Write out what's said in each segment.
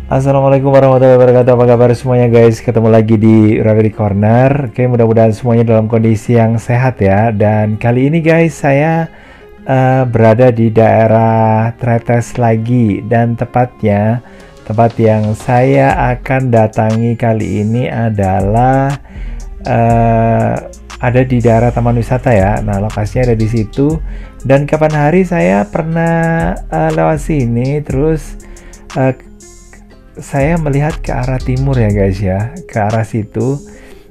Assalamualaikum warahmatullahi wabarakatuh. Apa kabar semuanya guys? Ketemu lagi di Ravi Corner. Oke, mudah-mudahan semuanya dalam kondisi yang sehat ya. Dan kali ini guys, saya berada di daerah Tretes lagi. Dan tepatnya, tempat yang saya akan datangi kali ini adalah ada di daerah Taman Wisata ya. Nah, lokasinya ada di situ. Dan kapan hari saya pernah lewat sini, terus saya melihat ke arah timur ya guys ya, ke arah situ.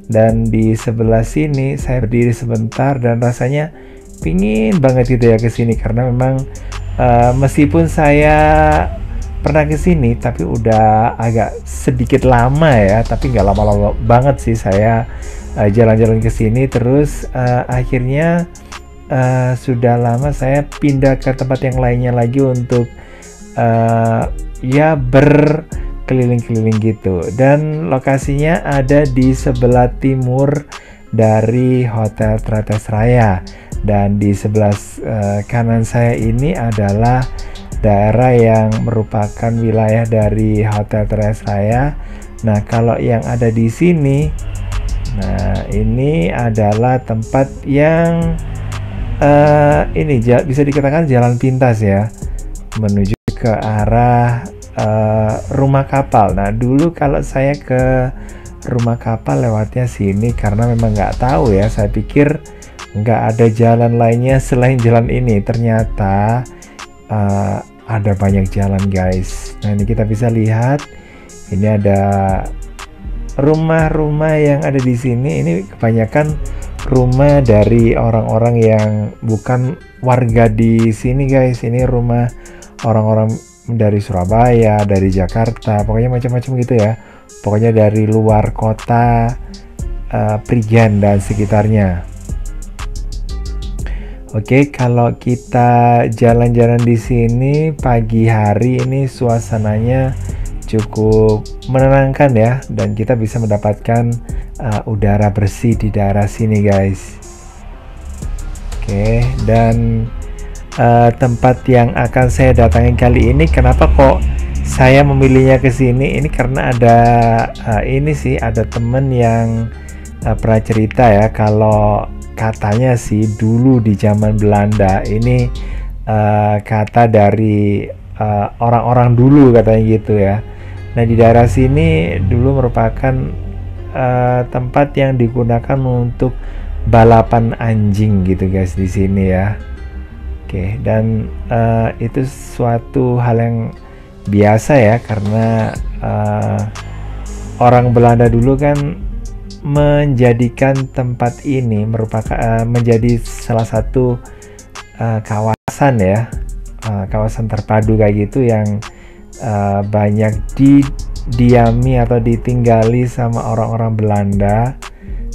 Dan di sebelah sini saya berdiri sebentar dan rasanya pingin banget gitu ya ke sini, karena memang meskipun saya pernah ke sini tapi udah agak sedikit lama ya, tapi nggak lama-lama banget sih saya jalan-jalan ke sini. Terus akhirnya sudah lama saya pindah ke tempat yang lainnya lagi untuk ya berkeliling-keliling gitu. Dan lokasinya ada di sebelah timur dari Hotel Tretes Raya, dan di sebelah kanan saya ini adalah daerah yang merupakan wilayah dari Hotel Tretes Raya. Nah, kalau yang ada di sini, nah ini adalah tempat yang ini bisa dikatakan jalan pintas ya, menuju ke arah rumah kapal. Nah, dulu kalau saya ke rumah kapal lewatnya sini karena memang nggak tahu ya, saya pikir nggak ada jalan lainnya selain jalan ini. Ternyata ada banyak jalan guys. Nah, ini kita bisa lihat, ini ada rumah-rumah yang ada di sini. Ini kebanyakan rumah dari orang-orang yang bukan warga di sini guys. Ini rumah orang-orang dari Surabaya, dari Jakarta, pokoknya macam-macam gitu ya. Pokoknya dari luar kota Prigen dan sekitarnya. Oke, kalau kita jalan-jalan di sini pagi hari ini suasananya cukup menenangkan ya, dan kita bisa mendapatkan udara bersih di daerah sini guys. Oke, dan tempat yang akan saya datangi kali ini, kenapa kok saya memilihnya ke sini? Ini karena ada ini sih, ada temen yang pernah cerita ya, kalau katanya sih dulu di zaman Belanda ini kata dari orang-orang dulu katanya gitu ya. Nah, di daerah sini dulu merupakan tempat yang digunakan untuk balapan anjing gitu guys di sini ya. Oke, dan itu suatu hal yang biasa ya, karena orang Belanda dulu kan menjadikan tempat ini merupakan menjadi salah satu kawasan ya, kawasan terpadu kayak gitu yang banyak didiami atau ditinggali sama orang-orang Belanda.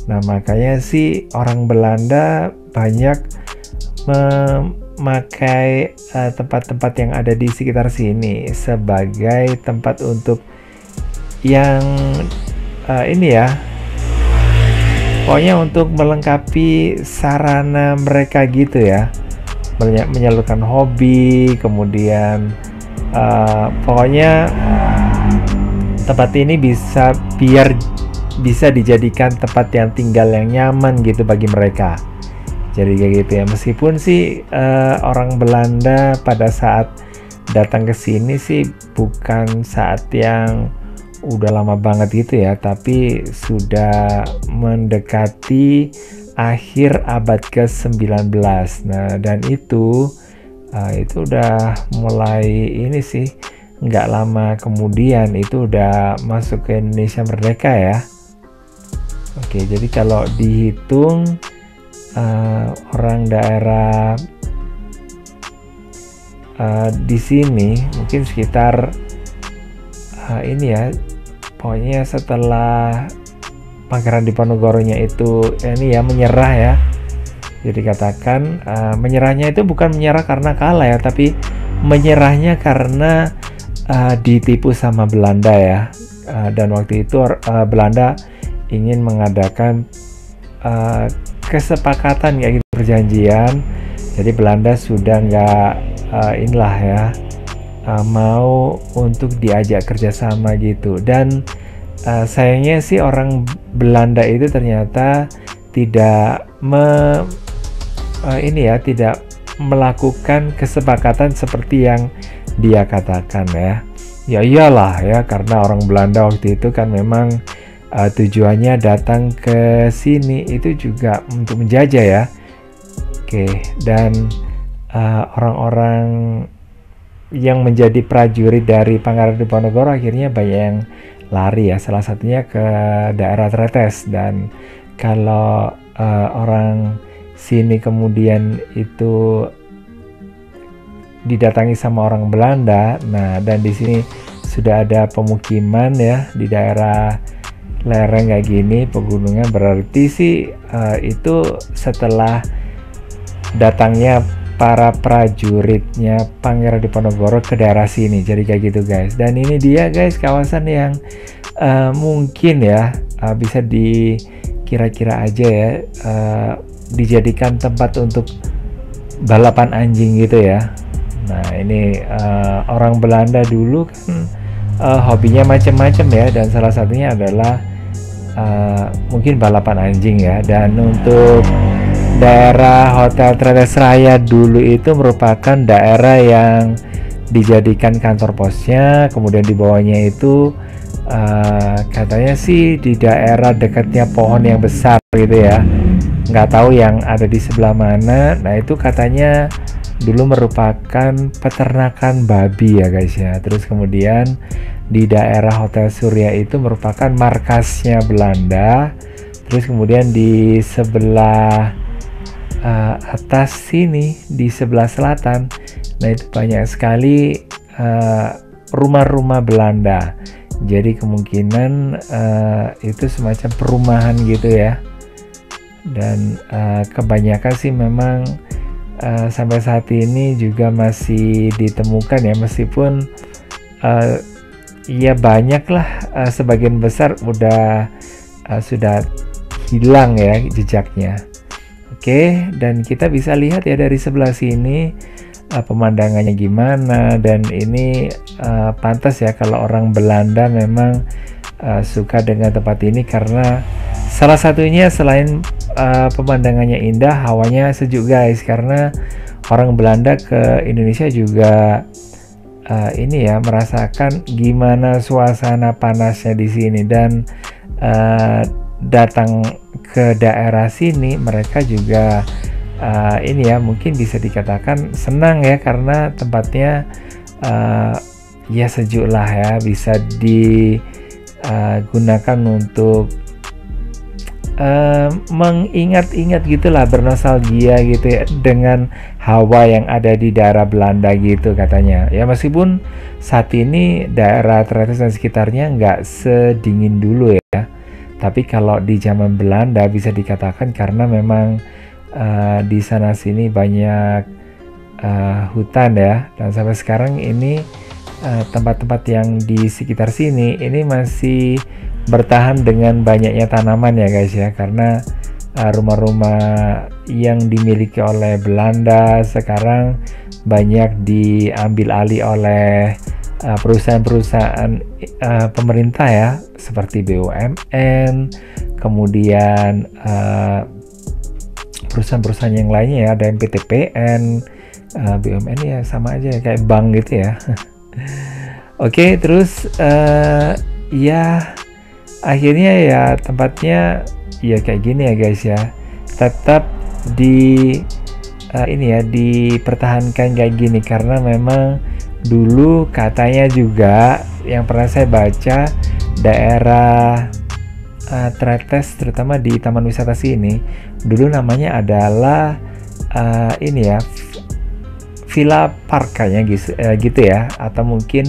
Nah, makanya sih orang Belanda banyak memakai tempat-tempat yang ada di sekitar sini sebagai tempat untuk yang ini ya, pokoknya untuk melengkapi sarana mereka gitu ya, menyalurkan hobi. Kemudian pokoknya tempat ini biar bisa dijadikan tempat yang tinggal yang nyaman gitu bagi mereka. Jadi kayak gitu ya, meskipun sih orang Belanda pada saat datang ke sini sih bukan saat yang udah lama banget gitu ya, tapi sudah mendekati akhir abad ke-19. Nah, dan itu udah mulai ini sih, nggak lama kemudian itu udah masuk ke Indonesia merdeka ya. Oke, jadi kalau dihitung orang daerah di sini mungkin sekitar ini ya, pokoknya setelah Pangeran Diponegoronya itu ini ya menyerah ya. Jadi katakan menyerahnya itu bukan menyerah karena kalah ya, tapi menyerahnya karena ditipu sama Belanda ya. Dan waktu itu Belanda ingin mengadakan kesepakatan kayak gitu, perjanjian. Jadi Belanda sudah nggak inilah ya, mau untuk diajak kerjasama gitu. Dan sayangnya sih orang Belanda itu ternyata tidak tidak melakukan kesepakatan seperti yang dia katakan ya. Ya iyalah ya, karena orang Belanda waktu itu kan memang tujuannya datang ke sini itu juga untuk menjajah ya. Oke, dan orang-orang yang menjadi prajurit dari Pangeran Diponegoro akhirnya banyak yang lari ya, salah satunya ke daerah Tretes. Dan kalau orang sini kemudian itu didatangi sama orang Belanda, nah dan di sini sudah ada pemukiman ya di daerah lereng kayak gini, pegunungan, berarti sih itu setelah datangnya para prajuritnya Pangeran Diponegoro ke daerah sini. Jadi kayak gitu guys. Dan ini dia guys kawasan yang mungkin ya bisa dikira-kira aja ya dijadikan tempat untuk balapan anjing gitu ya. Nah ini orang Belanda dulu kan hobinya macam-macam ya, dan salah satunya adalah mungkin balapan anjing ya. Dan untuk daerah Hotel Tretes Raya dulu itu merupakan daerah yang dijadikan kantor posnya, kemudian di bawahnya itu katanya sih di daerah dekatnya pohon yang besar gitu ya, nggak tahu yang ada di sebelah mana. Nah itu katanya dulu merupakan peternakan babi ya guys ya. Terus kemudian di daerah Hotel Surya itu merupakan markasnya Belanda. Terus kemudian di sebelah atas sini di sebelah selatan, nah itu banyak sekali rumah-rumah Belanda. Jadi kemungkinan itu semacam perumahan gitu ya. Dan kebanyakan sih memang sampai saat ini juga masih ditemukan ya, meskipun ya banyak lah, sebagian besar sudah hilang ya jejaknya. Oke, dan kita bisa lihat ya dari sebelah sini pemandangannya gimana. Dan ini pantas ya kalau orang Belanda memang suka dengan tempat ini, karena salah satunya selain pemandangannya indah, hawanya sejuk guys. Karena orang Belanda ke Indonesia juga ini ya merasakan gimana suasana panasnya di sini, dan datang ke daerah sini mereka juga ini ya mungkin bisa dikatakan senang ya, karena tempatnya ya sejuk lah ya, bisa digunakan untuk mengingat-ingat gitulah, bernostalgia gitu ya dengan hawa yang ada di daerah Belanda gitu katanya ya. Meskipun saat ini daerah Tretes dan sekitarnya nggak sedingin dulu ya, tapi kalau di zaman Belanda bisa dikatakan karena memang di sana sini banyak hutan ya, dan sampai sekarang ini tempat-tempat yang di sekitar sini ini masih bertahan dengan banyaknya tanaman ya guys ya, karena rumah-rumah yang dimiliki oleh Belanda sekarang banyak diambil alih oleh perusahaan-perusahaan pemerintah ya, seperti BUMN, kemudian perusahaan-perusahaan yang lainnya ya, ada PTPN, BUMN ya sama aja kayak bank gitu ya. Oke, terus ya akhirnya ya tempatnya ya kayak gini ya guys ya, tetap ini ya dipertahankan kayak gini, karena memang dulu katanya juga yang pernah saya baca daerah Tretes terutama di taman wisata sini dulu namanya adalah ini ya Villa Park kayaknya gitu ya, atau mungkin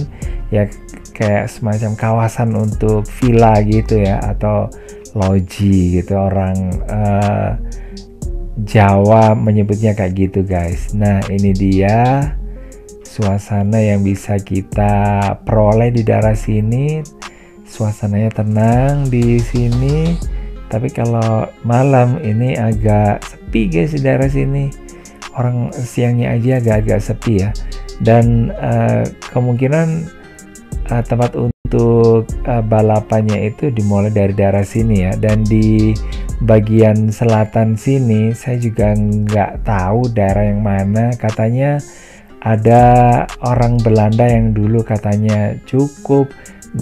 ya kayak semacam kawasan untuk villa gitu ya, atau loji gitu, orang Jawa menyebutnya kayak gitu guys. Nah ini dia suasana yang bisa kita peroleh di daerah sini. Suasananya tenang di sini, tapi kalau malam ini agak sepi guys di daerah sini. Orang siangnya aja agak-agak sepi ya. dan kemungkinan tempat untuk balapannya itu dimulai dari daerah sini ya. Dan di bagian selatan sini saya juga nggak tahu daerah yang mana. Katanya ada orang Belanda yang dulu katanya cukup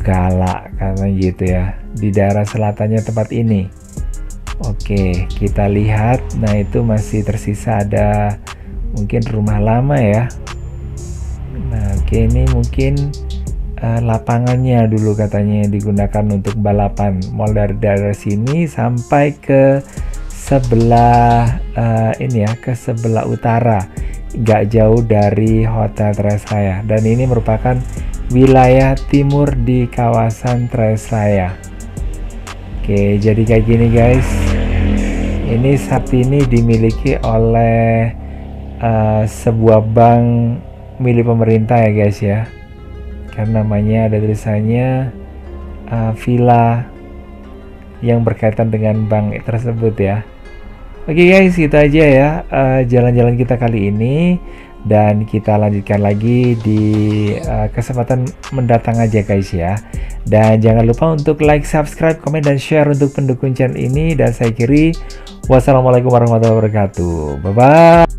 galak katanya gitu ya, di daerah selatannya tempat ini. Oke, kita lihat. Nah, itu masih tersisa ada mungkin rumah lama ya. Nah, oke, ini mungkin lapangannya dulu katanya digunakan untuk balapan. Mulai dari daerah sini sampai ke sebelah ini ya, ke sebelah utara, nggak jauh dari Hotel Tresraya. Dan ini merupakan wilayah timur di kawasan Tresraya. Oke, jadi kayak gini guys. Ini saat ini dimiliki oleh sebuah bank milik pemerintah ya guys ya. Karena namanya ada tulisannya villa yang berkaitan dengan bank tersebut ya. Oke guys, gitu aja ya jalan-jalan kita kali ini. Dan kita lanjutkan lagi di kesempatan mendatang aja guys ya. Dan jangan lupa untuk like, subscribe, komen, dan share untuk pendukung channel ini. Dan saya akhiri, wassalamualaikum warahmatullahi wabarakatuh. Bye bye.